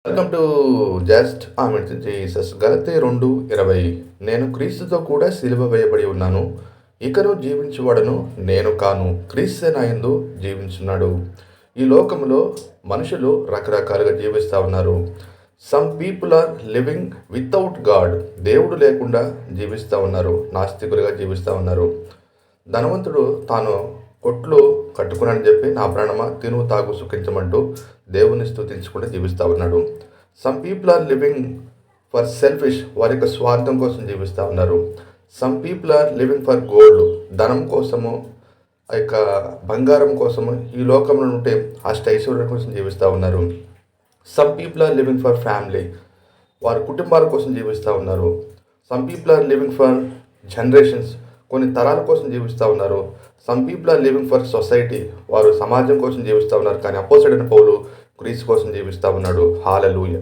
Welcome to just amen Jesus. గలతీ 2:20. నేను క్రీస్తుతో కూడా సిలువ వేయబడి ఉన్నాను, ఇకను జీవించువాడను నేను కాను, క్రీస్తే నా యందు జీవించున్నాడు. ఈ లోకంలో మనుషులు రకరకాలుగా జీవిస్తూ ఉన్నారు. Some people are living without God. దేవుడు లేకుండా జీవిస్తూ ఉన్నారు, నాస్తికులుగా జీవిస్తూ ఉన్నారు. ధనవంతుడు తాను కొట్లు కట్టుకున్నాడని చెప్పి నా ప్రాణమా తిను తాగు సుఖించమంటూ దేవుని స్తుతించుకుంటూ జీవిస్తూ ఉన్నాడు. Some people are living for selfish. వారి యొక్క స్వార్థం కోసం జీవిస్తూ ఉన్నారు. Some people are living for gold. ధనం కోసము, ఆ యొక్క బంగారం కోసము, ఈ లోకంలో ఉంటే ఐశ్వర్యం కోసం జీవిస్తూ ఉన్నారు. Some people are living for family. వారి కుటుంబాల కోసం జీవిస్తూ ఉన్నారు. Some people are living for generations. కొన్ని తరాల కోసం జీవిస్తూ ఉన్నారు. Some people are living for society. వారు సమాజం కోసం జీవిస్తూ ఉన్నారు. కానీ అపోజిట్ అయిన పౌలు క్రీస్తు కోసం జీవిస్తూ ఉన్నాడు. హల్లెలూయా.